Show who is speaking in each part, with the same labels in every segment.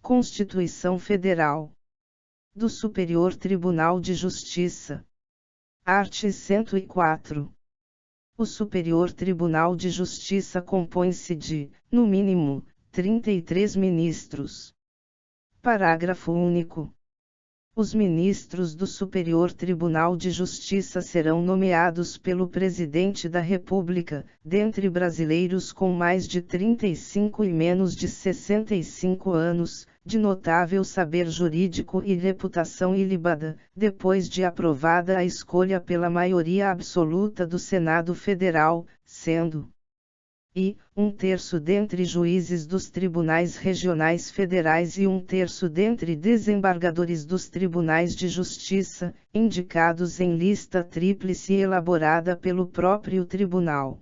Speaker 1: Constituição Federal. Do Superior Tribunal de Justiça. Art. 104. O Superior Tribunal de Justiça compõe-se de, no mínimo, 33 ministros. Parágrafo único. Os ministros do Superior Tribunal de Justiça serão nomeados pelo Presidente da República, dentre brasileiros com mais de 35 e menos de 65 anos, de notável saber jurídico e reputação ilibada, depois de aprovada a escolha pela maioria absoluta do Senado Federal, sendo e 1/3 dentre juízes dos tribunais regionais federais e 1/3 dentre desembargadores dos tribunais de justiça, indicados em lista tríplice elaborada pelo próprio tribunal.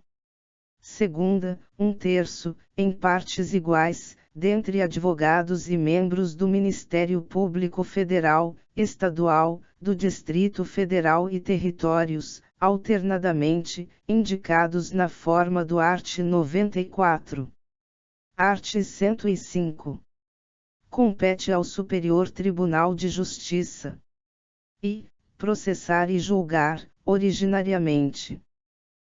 Speaker 1: Segunda, 1/3, em partes iguais, dentre advogados e membros do Ministério Público Federal, Estadual, do Distrito Federal e territórios, alternadamente, indicados na forma do art. 94. Art. 105. Compete ao Superior Tribunal de Justiça e processar e julgar, originariamente.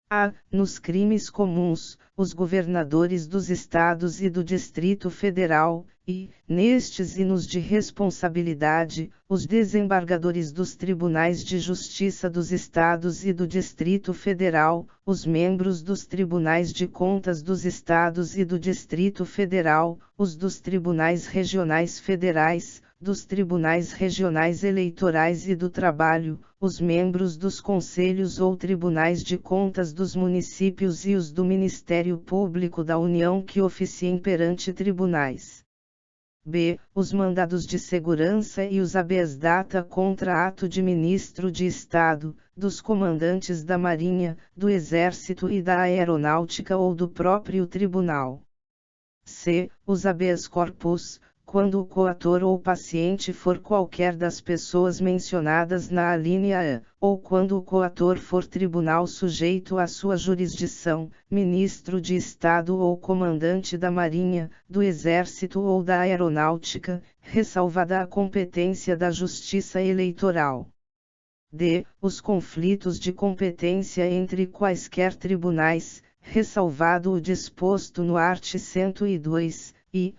Speaker 1: A. Nos crimes comuns, os governadores dos estados e do Distrito Federal, e, nestes e nos de responsabilidade, os desembargadores dos tribunais de justiça dos estados e do Distrito Federal, os membros dos tribunais de contas dos estados e do Distrito Federal, os dos tribunais regionais federais, dos tribunais regionais eleitorais e do trabalho, os membros dos conselhos ou tribunais de contas dos municípios e os do Ministério Público da União que oficiem perante tribunais. B. Os mandados de segurança e os habeas data contra ato de ministro de Estado, dos comandantes da Marinha, do Exército e da Aeronáutica ou do próprio tribunal. C. Os habeas corpus, quando o coator ou paciente for qualquer das pessoas mencionadas na alínea A, ou quando o coator for tribunal sujeito à sua jurisdição, ministro de Estado ou comandante da Marinha, do Exército ou da Aeronáutica, ressalvada a competência da Justiça Eleitoral. D. Os conflitos de competência entre quaisquer tribunais, ressalvado o disposto no art. 102, e,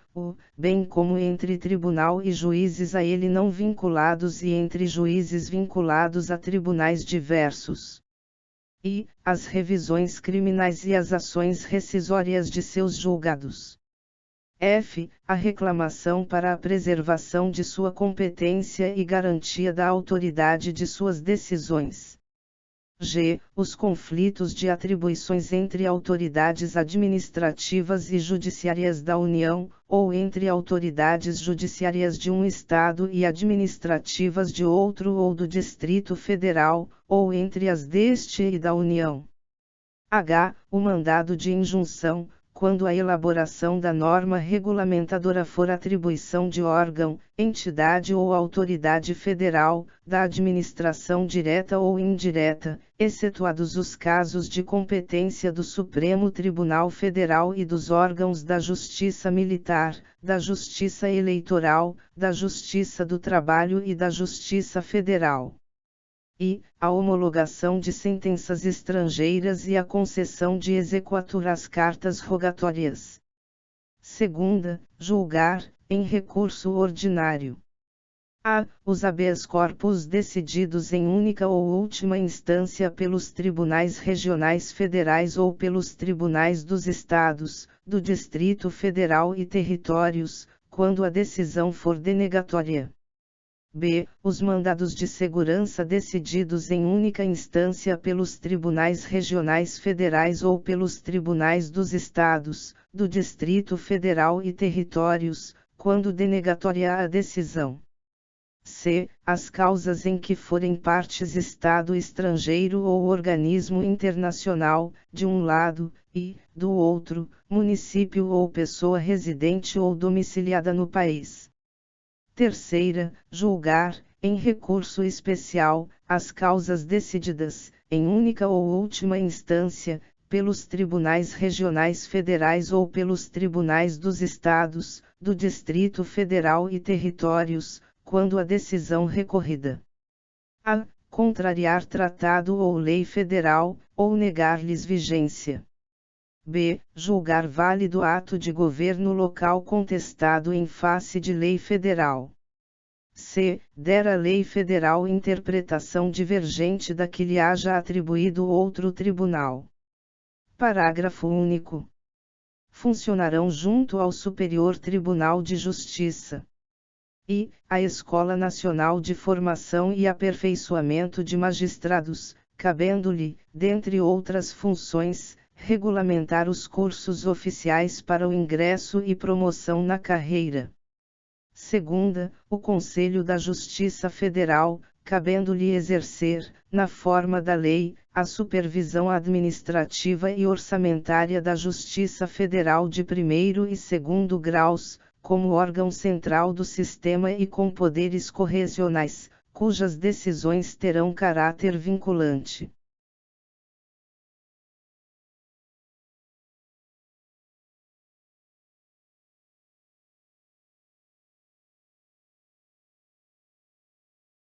Speaker 1: bem como entre tribunal e juízes a ele não vinculados e entre juízes vinculados a tribunais diversos. E, as revisões criminais e as ações rescisórias de seus julgados. F. A reclamação para a preservação de sua competência e garantia da autoridade de suas decisões. G. Os conflitos de atribuições entre autoridades administrativas e judiciárias da União, ou entre autoridades judiciárias de um Estado e administrativas de outro ou do Distrito Federal, ou entre as deste e da União. H. O mandado de injunção, quando a elaboração da norma regulamentadora for atribuição de órgão, entidade ou autoridade federal, da administração direta ou indireta, excetuados os casos de competência do Supremo Tribunal Federal e dos órgãos da Justiça Militar, da Justiça Eleitoral, da Justiça do Trabalho e da Justiça Federal. E, a homologação de sentenças estrangeiras e a concessão de exequatur às cartas rogatórias. Segunda, julgar, em recurso ordinário. A. Os habeas corpus decididos em única ou última instância pelos tribunais regionais federais ou pelos tribunais dos estados, do Distrito Federal e territórios, quando a decisão for denegatória. B. Os mandados de segurança decididos em única instância pelos tribunais regionais federais ou pelos tribunais dos estados, do Distrito Federal e territórios, quando denegatória a decisão. C. As causas em que forem partes Estado estrangeiro ou organismo internacional, de um lado, e, do outro, município ou pessoa residente ou domiciliada no país. Terceira, julgar, em recurso especial, as causas decididas, em única ou última instância, pelos tribunais regionais federais ou pelos tribunais dos estados, do Distrito Federal e territórios, quando a decisão recorrida a. Contrariar tratado ou lei federal, ou negar-lhes vigência. B. Julgar válido ato de governo local contestado em face de lei federal. C. Der a lei federal interpretação divergente da que lhe haja atribuído outro tribunal. Parágrafo único. Funcionarão junto ao Superior Tribunal de Justiça e a Escola Nacional de Formação e Aperfeiçoamento de Magistrados, cabendo-lhe, dentre outras funções, regulamentar os cursos oficiais para o ingresso e promoção na carreira. Segunda, o Conselho da Justiça Federal, cabendo-lhe exercer, na forma da lei, a supervisão administrativa e orçamentária da Justiça Federal de primeiro e segundo graus, como órgão central do sistema e com poderes correcionais, cujas decisões terão caráter vinculante.